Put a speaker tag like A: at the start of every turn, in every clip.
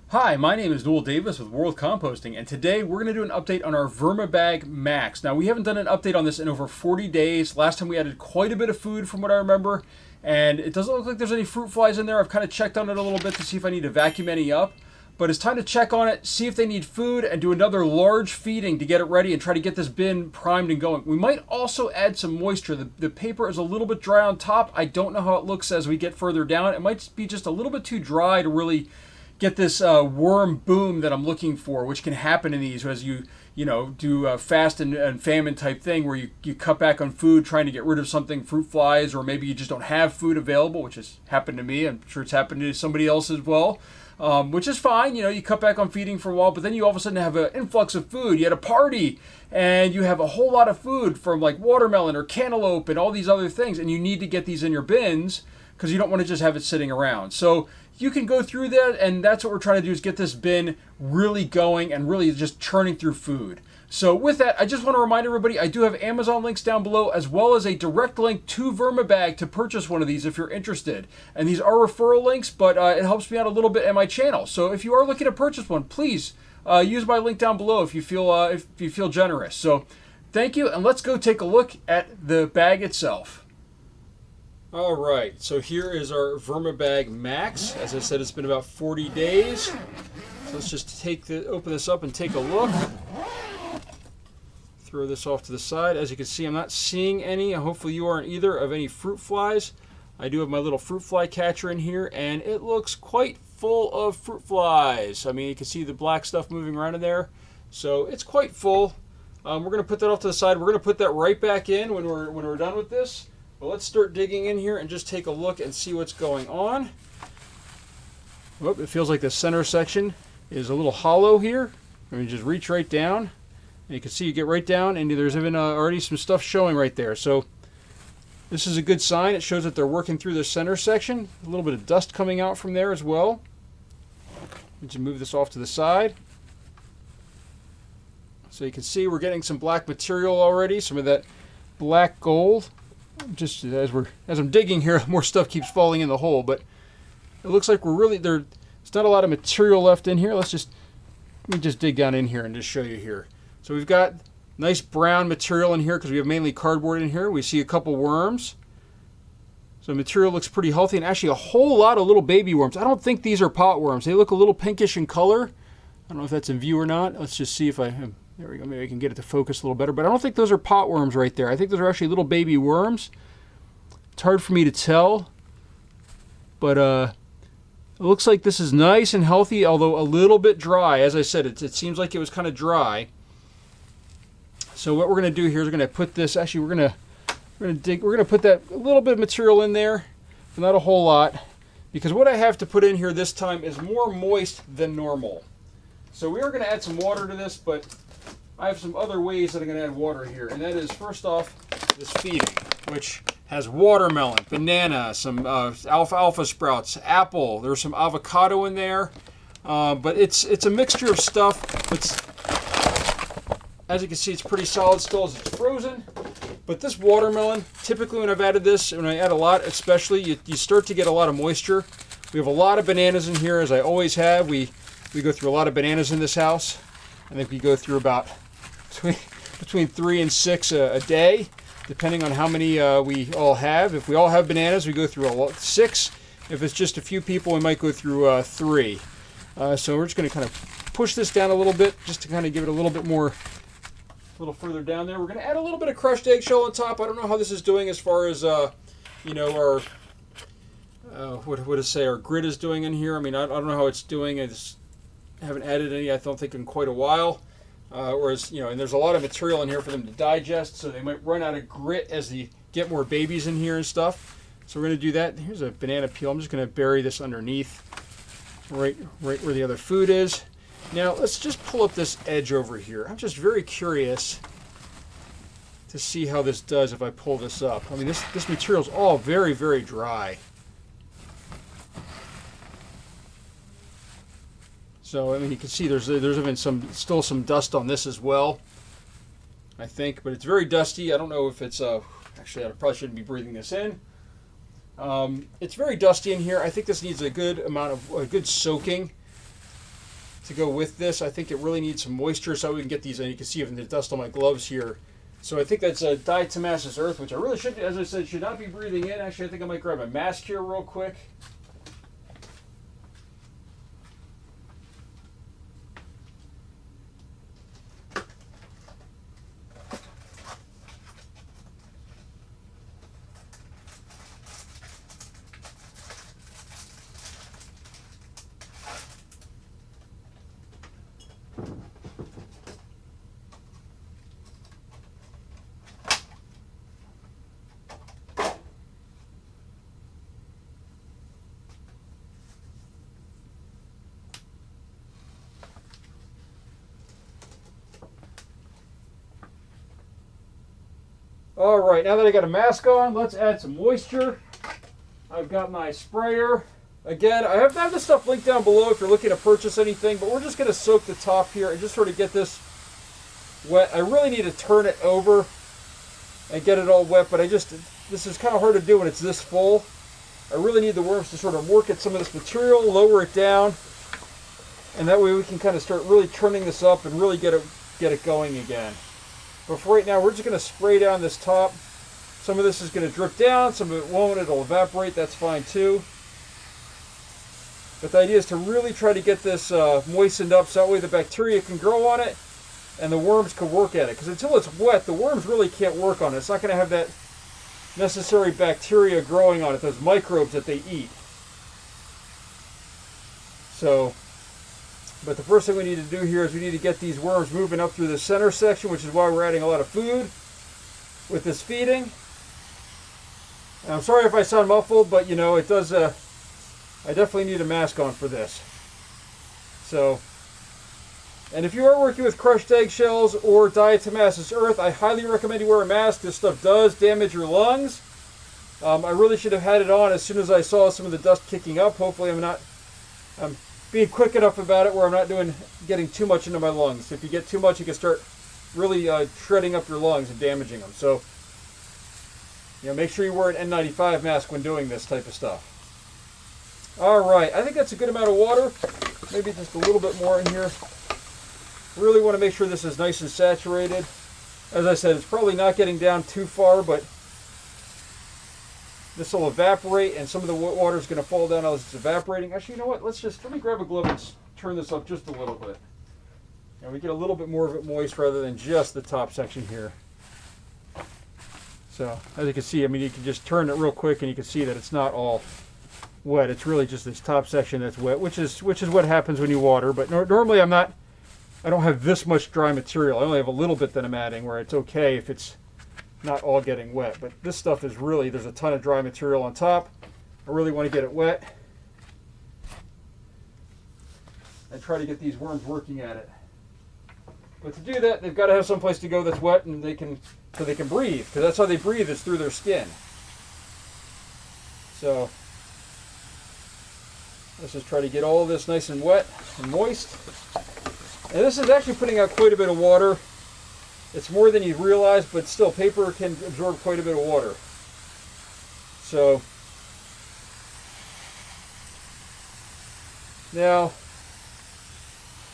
A: Hi, my name is Noel Davis with World Composting, and today we're going to do an update on our Vermibag Max. Now, we haven't done an update on this in over 40 days. Last time we added quite a bit of food from what I remember, and it doesn't look like there's any fruit flies in there. I've kind of checked on it a little bit to see if I need to vacuum any up, but it's time to check on it, see if they need food, and do another large feeding to get it ready and try to get this bin primed and going. We might also add some moisture. The paper is a little bit dry on top. I don't know how it looks as we get further down. It might be just a little bit too dry to really get this worm boom that I'm looking for, which can happen in these as you do a fast and famine type thing where you cut back on food trying to get rid of something, fruit flies, or maybe you just don't have food available, which has happened to me. I'm sure it's happened to somebody else as well, which is fine. You cut back on feeding for a while, but then you all of a sudden have an influx of food. You had a party and you have a whole lot of food from like watermelon or cantaloupe and all these other things, and you need to get these in your bins because you don't want to just have it sitting around. So you can go through that, and that's what we're trying to do, is get this bin really going and really just churning through food. So with that, I just want to remind everybody, I do have Amazon links down below, as well as a direct link to Vermibag to purchase one of these if you're interested. And these are referral links, but it helps me out a little bit in my channel. So if you are looking to purchase one, please use my link down below if you feel generous. So thank you, and let's go take a look at the bag itself. All right, so here is our Vermibag Max. As I said, it's been about 40 days. So let's just open this up and take a look. Throw this off to the side. As you can see, I'm not seeing any, hopefully you aren't either, of any fruit flies. I do have my little fruit fly catcher in here, and it looks quite full of fruit flies. I mean, you can see the black stuff moving around in there. So it's quite full. We're going to put that off to the side. We're going to put that right back in when we're done with this. But let's start digging in here and just take a look and see what's going on. Oh, it feels like the center section is a little hollow here. Let me just reach right down. And you can see you get right down, and there's even already some stuff showing right there. So this is a good sign. It shows that they're working through the center section. A little bit of dust coming out from there as well. Let's move this off to the side. So you can see we're getting some black material already, some of that black gold. Just as I'm digging here, more stuff keeps falling in the hole, but it looks like there's not a lot of material left in here. Let me just dig down in here and just show you here. So we've got nice brown material in here because we have mainly cardboard in here. We see a couple worms. So the material looks pretty healthy, and actually a whole lot of little baby worms. I don't think these are pot worms. They look a little pinkish in color. I don't know if that's in view or not. Let's just see if there we go. Maybe I can get it to focus a little better. But I don't think those are pot worms right there. I think those are actually little baby worms. It's hard for me to tell. But it looks like this is nice and healthy, although a little bit dry. As I said, it seems like it was kind of dry. So what we're going to do here is we're going to put this. Actually, we're going to put that a little bit of material in there, but not a whole lot, because what I have to put in here this time is more moist than normal. So we are going to add some water to this, but I have some other ways that I'm going to add water here, and that is, first off, this feeding, which has watermelon, banana, some alfalfa sprouts, apple. There's some avocado in there, but it's a mixture of stuff. As you can see, it's pretty solid still as it's frozen. But this watermelon, typically when I've added this, when I add a lot especially, you start to get a lot of moisture. We have a lot of bananas in here, as I always have. We go through a lot of bananas in this house. I think we go through about between 3 and 6 a day, depending on how many we all have. If we all have bananas, we go through 6. If it's just a few people, we might go through 3. So we're just going to kind of push this down a little bit, just to kind of give it a little bit more, a little further down there. We're going to add a little bit of crushed eggshell on top. I don't know how this is doing as far as, our, what to say, our grit is doing in here. I mean, I don't know how it's doing. I haven't added any, I don't think, in quite a while. Whereas, and there's a lot of material in here for them to digest, so they might run out of grit as they get more babies in here and stuff. So we're going to do that. Here's a banana peel. I'm just going to bury this underneath, right where the other food is. Now, let's just pull up this edge over here. I'm just very curious to see how this does if I pull this up. I mean, this material is all very, very dry. So, I mean, you can see there's even still some dust on this as well, I think. But it's very dusty. I don't know if it's Actually, I probably shouldn't be breathing this in. It's very dusty in here. I think this needs a good amount of a good soaking to go with this. I think it really needs some moisture so we can get these, and you can see even the dust on my gloves here. So I think that's a diatomaceous earth, which I really should, as I said, should not be breathing in. Actually, I think I might grab a mask here real quick. All right, now that I got a mask on, let's add some moisture. I've got my sprayer. Again, I have to have this stuff linked down below if you're looking to purchase anything, but we're just going to soak the top here and just sort of get this wet. I really need to turn it over and get it all wet, but this is kind of hard to do when it's this full. I really need the worms to sort of work at some of this material, lower it down, and that way we can kind of start really turning this up and really get it going again. But for right now, we're just going to spray down this top. Some of this is going to drip down, some of it won't. It'll evaporate. That's fine too. But the idea is to really try to get this moistened up so that way the bacteria can grow on it and the worms can work at it. Because until it's wet, the worms really can't work on it. It's not going to have that necessary bacteria growing on it, those microbes that they eat. But the first thing we need to do here is we need to get these worms moving up through the center section, which is why we're adding a lot of food with this feeding. And I'm sorry if I sound muffled, but you know, it does, I definitely need a mask on for this. So, and if you are working with crushed eggshells or diatomaceous earth, I highly recommend you wear a mask. This stuff does damage your lungs. I really should have had it on as soon as I saw some of the dust kicking up. Hopefully I'm being quick enough about it where I'm not getting too much into my lungs. If you get too much, you can start really shredding up your lungs and damaging them. So, you know, make sure you wear an N95 mask when doing this type of stuff. All right, I think that's a good amount of water. Maybe just a little bit more in here. Really want to make sure this is nice and saturated. As I said, it's probably not getting down too far, but this will evaporate and some of the water is going to fall down as it's evaporating. Actually, you know what? Let me grab a glove and turn this up just a little bit. And we get a little bit more of it moist rather than just the top section here. So, as you can see, I mean, you can just turn it real quick and you can see that it's not all wet. It's really just this top section that's wet, which is what happens when you water. But normally I don't have this much dry material. I only have a little bit that I'm adding, where it's okay if it's not all getting wet. But this stuff is really, there's a ton of dry material on top. I really want to get it wet and try to get these worms working at it. But to do that, they've got to have some place to go that's wet and so they can breathe, because that's how they breathe, is through their skin. So let's just try to get all this nice and wet and moist. And this is actually putting out quite a bit of water. It's more than you realize, but still, paper can absorb quite a bit of water. So now,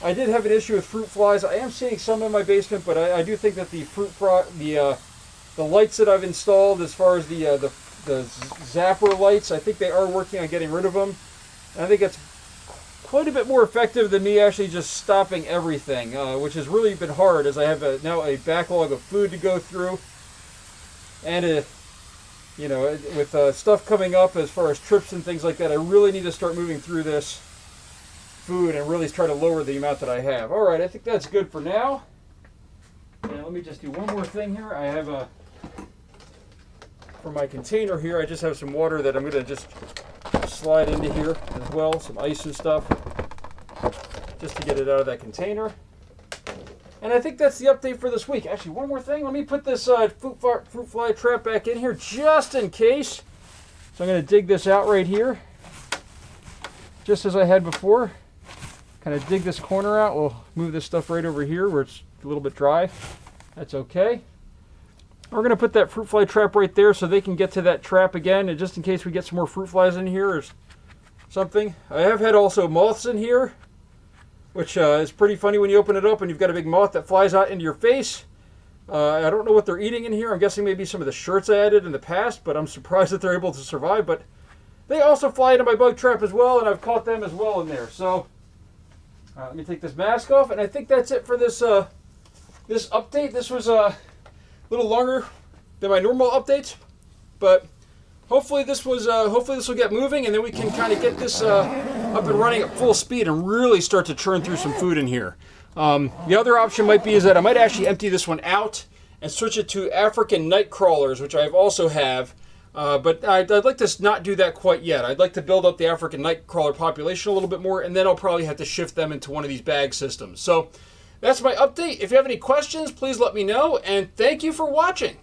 A: I did have an issue with fruit flies. I am seeing some in my basement, but I do think that the the lights that I've installed, as far as the zapper lights, I think they are working on getting rid of them. And I think it's quite a bit more effective than me actually just stopping everything, which has really been hard, as I have now a backlog of food to go through, and you know, with stuff coming up as far as trips and things like that, I really need to start moving through this food and really try to lower the amount that I have. All right, I think that's good for now. And let me just do one more thing here. I have for my container here, I just have some water that I'm going to just slide into here as well, some ice and stuff, just to get it out of that container. And I think that's the update for this week. Actually, one more thing. Let me put this fruit fly trap back in here just in case. So I'm going to dig this out right here, just as I had before. Kind of dig this corner out. We'll move this stuff right over here where it's a little bit dry. That's okay. We're going to put that fruit fly trap right there so they can get to that trap again, and just in case we get some more fruit flies in here or something. I have had also moths in here, which is pretty funny when you open it up and you've got a big moth that flies out into your face. I don't know what they're eating in here. I'm guessing maybe some of the shirts I added in the past, but I'm surprised that they're able to survive. But they also fly into my bug trap as well, and I've caught them as well in there. So let me take this mask off, and I think that's it for this this update. This was a little longer than my normal updates, but hopefully this will get moving, and then we can kind of get this up and running at full speed and really start to churn through some food in here. The other option might be is that I might actually empty this one out and switch it to African night crawlers, which I also have. But I'd like to not do that quite yet. I'd like to build up the African night crawler population a little bit more, and then I'll probably have to shift them into one of these bag systems. So that's my update. If you have any questions, please let me know, and thank you for watching.